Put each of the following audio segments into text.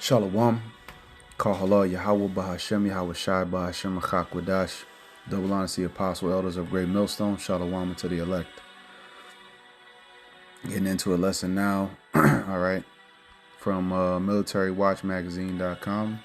Shalom. Kahala Yahweh Bahashem Yahweh Shai Bahashem Achakwadash. Double honor to the apostle elders of Great Millstone. Shalom to the elect. Getting into a lesson now. All right. From militarywatchmagazine.com.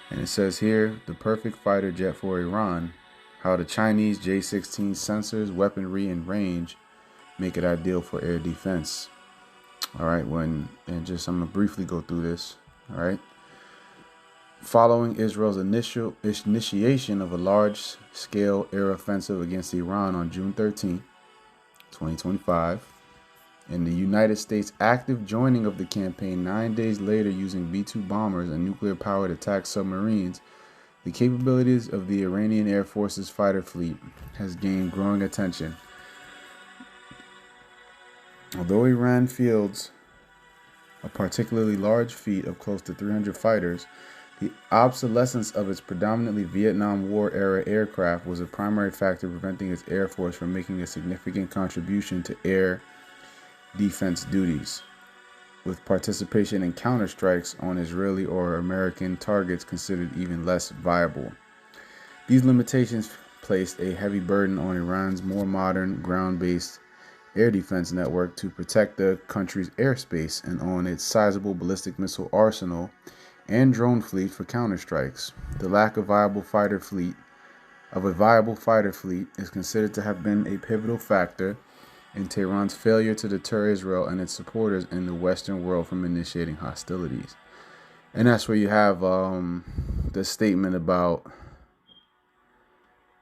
And it says here, the perfect fighter jet for Iran. How the Chinese J-16 sensors, weaponry, and range make it ideal for air defense. All right. I'm going to briefly go through this. All right. Following Israel's initiation of a large-scale air offensive against Iran on June 13, 2025, and the United States' active joining of the campaign 9 days later using B-2 bombers and nuclear-powered attack submarines, the capabilities of the Iranian Air Force's fighter fleet has gained growing attention. Although Iran fields a particularly large fleet of close to 300 fighters, the obsolescence of its predominantly Vietnam War-era aircraft was a primary factor preventing its Air Force from making a significant contribution to air defense duties, with participation in counterstrikes on Israeli or American targets considered even less viable. These limitations placed a heavy burden on Iran's more modern, ground-based air defense network to protect the country's airspace and on its sizable ballistic missile arsenal and drone fleet for counterstrikes. The lack of a viable fighter fleet is considered to have been a pivotal factor in Tehran's failure to deter Israel and its supporters in the Western world from initiating hostilities. And that's where you have the statement about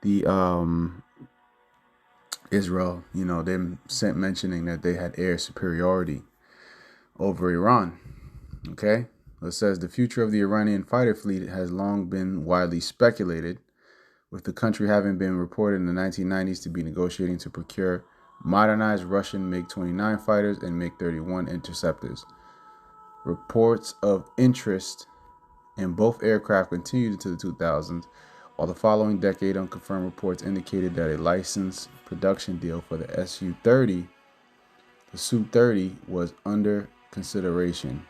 the Israel, them mentioning that they had air superiority over Iran. Okay? It says the future of the Iranian fighter fleet has long been widely speculated, with the country having been reported in the 1990s to be negotiating to procure modernized Russian MiG-29 fighters and MiG-31 interceptors. Reports of interest in both aircraft continued into the 2000s, while the following decade unconfirmed reports indicated that a licensed production deal for the Su-30 was under consideration.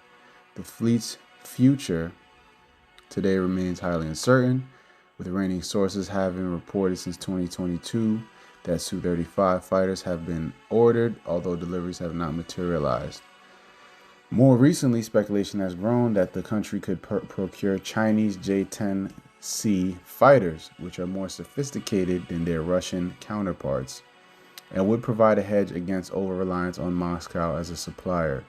The fleet's future today remains highly uncertain, with Iranian sources having reported since 2022 that Su-35 fighters have been ordered, although deliveries have not materialized. More recently, speculation has grown that the country could procure Chinese J-10C fighters, which are more sophisticated than their Russian counterparts, and would provide a hedge against over-reliance on Moscow as a supplier.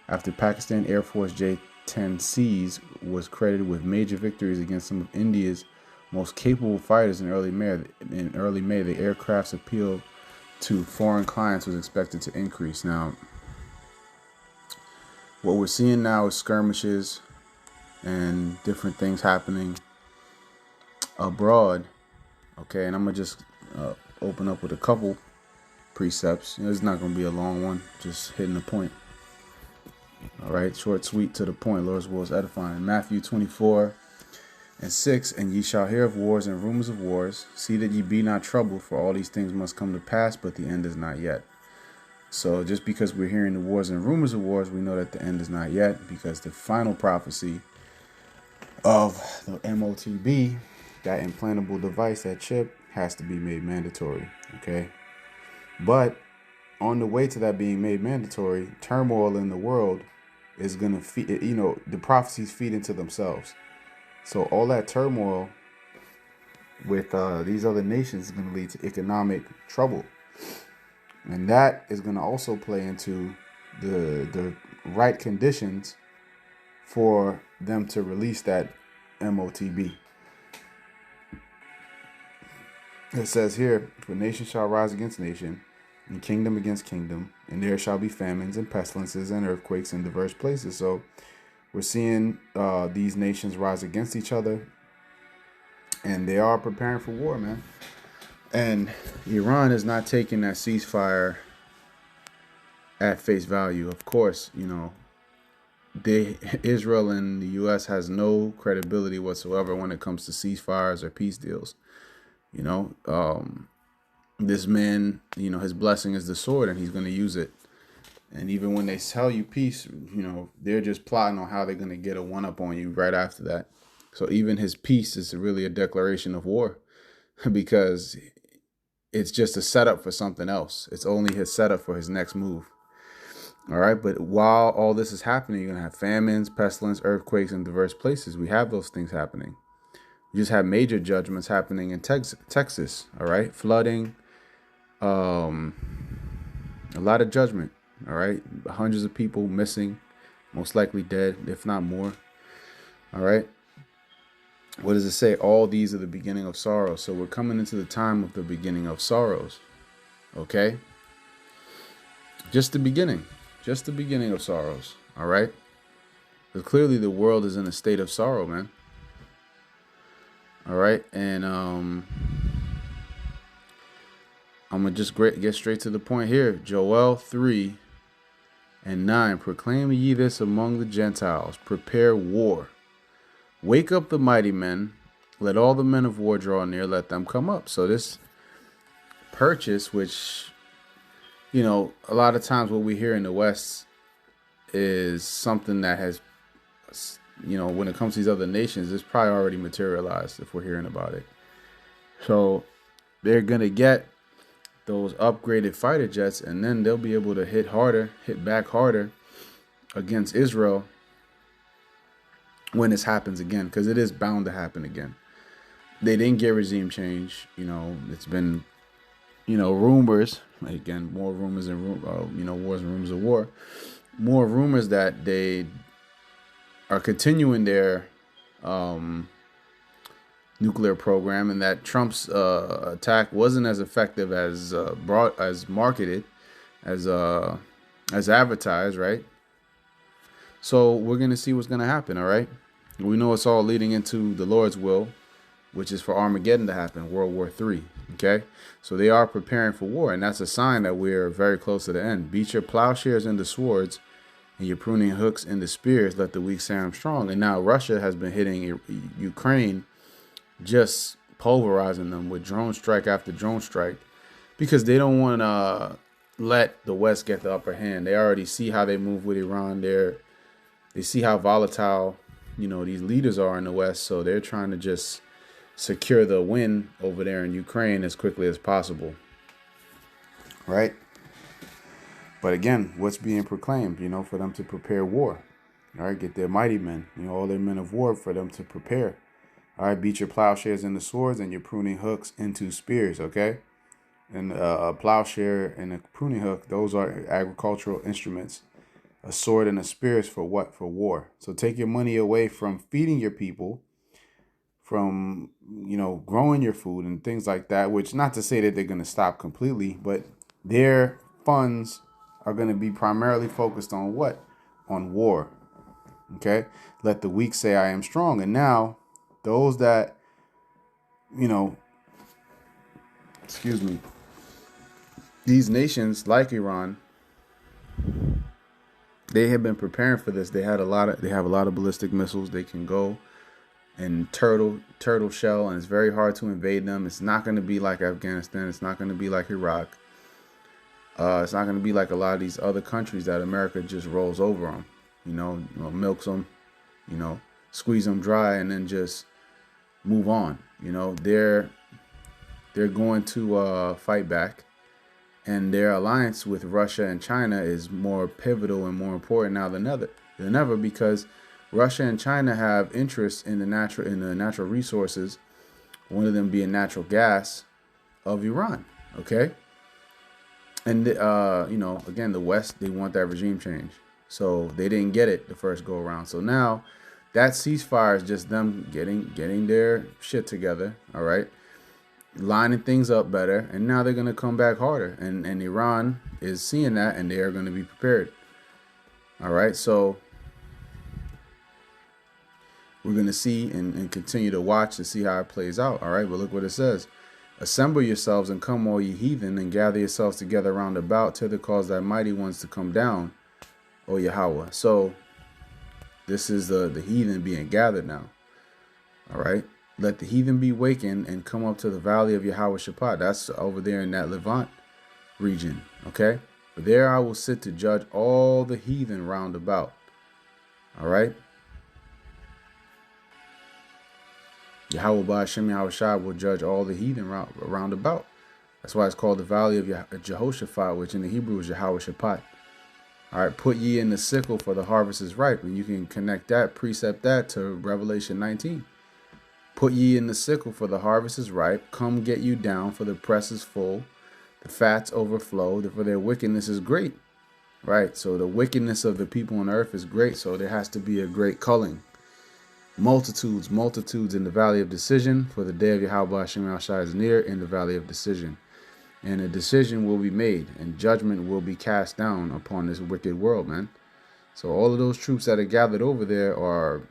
After Pakistan Air Force J-10Cs was credited with major victories against some of India's most capable fighters in early May, the aircraft's appeal to foreign clients was expected to increase. Now, what we're seeing now is skirmishes and different things happening abroad. Okay, and I'm going to just open up with a couple precepts. It's not going to be a long one, just hitting the point. All right, short, sweet, to the point. Lord's will is edifying. Matthew 24:6, and ye shall hear of wars and rumors of wars. See that ye be not troubled, for all these things must come to pass, but the end is not yet. So just because we're hearing the wars and rumors of wars, we know that the end is not yet, because the final prophecy of the MOTB, that implantable device, that chip, has to be made mandatory. Okay, but on the way to that being made mandatory, turmoil in the world is going to feed, the prophecies feed into themselves. So all that turmoil with these other nations is going to lead to economic trouble. And that is going to also play into the right conditions for them to release that MOTB. It says here, for nation shall rise against nation, and kingdom against kingdom, and there shall be famines and pestilences and earthquakes in diverse places. So we're seeing these nations rise against each other, and they are preparing for war, man. And Iran is not taking that ceasefire at face value. Of course, Israel and the U.S. has no credibility whatsoever when it comes to ceasefires or peace deals. This man, his blessing is the sword, and he's going to use it. And even when they tell you peace, they're just plotting on how they're going to get a one up on you right after that. So even his peace is really a declaration of war because it's just a setup for something else. It's only his setup for his next move. All right. But while all this is happening, you're going to have famines, pestilence, earthquakes in diverse places. We have those things happening. You just have major judgments happening in Texas. All right. Flooding, a lot of judgment. All right. Hundreds of people missing, most likely dead, if not more. All right. What does it say? All these are the beginning of sorrow. So we're coming into the time of the beginning of sorrows. Okay. Just the beginning. Just the beginning of sorrows. All right. Because clearly the world is in a state of sorrow, man. All right. And I'm going to just get straight to the point here. Joel 3:9. Proclaim ye this among the Gentiles. Prepare war. Wake up the mighty men. Let all the men of war draw near. Let them come up. So this purchase, which, a lot of times what we hear in the West is something that has, when it comes to these other nations, it's probably already materialized if we're hearing about it. So they're going to get those upgraded fighter jets, and then they'll be able to hit back harder against Israel when this happens again, because it is bound to happen again. They didn't get regime change. It's been, rumors, again, more rumors and, wars and rumors of war, more rumors that they are continuing their nuclear program, and that Trump's attack wasn't as effective as marketed, as advertised, right? So we're going to see what's going to happen, all right? We know it's all leading into the Lord's will, which is for Armageddon to happen, World War III, okay? So they are preparing for war, and that's a sign that we're very close to the end. Beat your plowshares into swords and your pruning hooks into spears. Let the weak say I'm strong. And now Russia has been hitting Ukraine, just pulverizing them with drone strike after drone strike, because they don't want to let the West get the upper hand. They already see how they move with Iran. They see how volatile, these leaders are in the West. So they're trying to just secure the win over there in Ukraine as quickly as possible. Right. But again, what's being proclaimed, for them to prepare war. All right. Get their mighty men, all their men of war, for them to prepare. All right. Beat your plowshares into swords and your pruning hooks into spears. Okay. And a plowshare and a pruning hook, those are agricultural instruments. A sword and a spear is for what? For war. So take your money away from feeding your people, from, growing your food and things like that, which, not to say that they're going to stop completely, but their funds are going to be primarily focused on what? On war. Okay. Let the weak say I am strong. And now those that, these nations like Iran, they have been preparing for this. They have a lot of ballistic missiles. They can go and turtle shell, and it's very hard to invade them. It's not going to be like Afghanistan. It's not going to be like Iraq. It's not going to be like a lot of these other countries that America just rolls over them, milks them, squeeze them dry, and then just move on. They're going to fight back. And their alliance with Russia and China is more pivotal and more important now than ever, because Russia and China have interest in the natural resources, one of them being natural gas, of Iran. Okay. And again, the West, they want that regime change, so they didn't get it the first go around. So now that ceasefire is just them getting their shit together. All right. Lining things up better, and now they're going to come back harder, and Iran is seeing that, and they are going to be prepared. All right, so we're going to see and continue to watch to see how it plays out. All right, but look what it says: assemble yourselves and come, all ye heathen, and gather yourselves together round about till the cause thy mighty ones to come down, O Yahweh. So this is the heathen being gathered now. All right. Let the heathen be wakened and come up to the valley of Yahweh Shaphat. That's over there in that Levant region. Okay. There I will sit to judge all the heathen round about. All right. Yahweh Ba'Shem Yahushua will judge all the heathen round about. That's why it's called the Valley of Jehoshaphat, which in the Hebrew is Yahweh Shaphat. All right, put ye in the sickle, for the harvest is ripe. And you can connect that, precept that to Revelation 19. Put ye in the sickle, for the harvest is ripe. Come get you down, for the press is full. The fats overflow, for their wickedness is great. Right, so the wickedness of the people on earth is great, so there has to be a great culling. Multitudes, multitudes in the valley of decision, for the day of Yahweh Hashem Yahushua is near in the valley of decision. And a decision will be made, and judgment will be cast down upon this wicked world, man. So all of those troops that are gathered over there are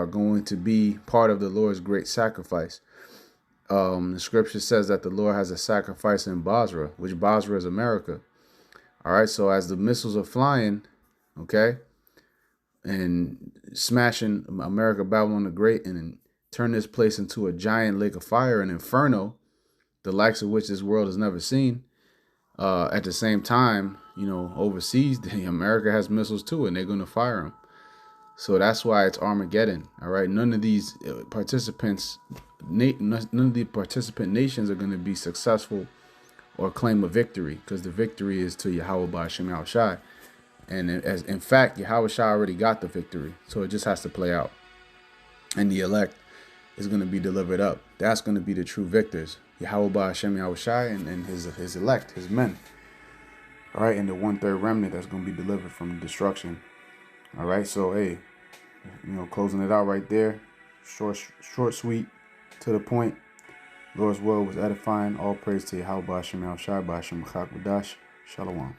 going to be part of the Lord's great sacrifice. The scripture says that the Lord has a sacrifice in Basra, which Basra is America. All right, so as the missiles are flying, okay, and smashing America, Babylon the Great, and turn this place into a giant lake of fire, an inferno, the likes of which this world has never seen. At the same time, you know, overseas, America has missiles too, and they're going to fire them. So that's why it's Armageddon. All right, none of the participant nations are going to be successful or claim a victory, because the victory is to Yahweh Ba'Shem Yahushua. And in fact, Yahweh Shai already got the victory. So it just has to play out. And the elect is going to be delivered up. That's going to be the true victors. Yahweh Ba'Shem Yahushua and his elect, his men. All right, and the 1/3 remnant that's going to be delivered from destruction. All right, so hey, you know, closing it out right there. Short, sweet, to the point. Lord's word was edifying. All praise to Yahweh Ba'Shem Yahushua, Ba'Shem Chak Wadash. Shalom.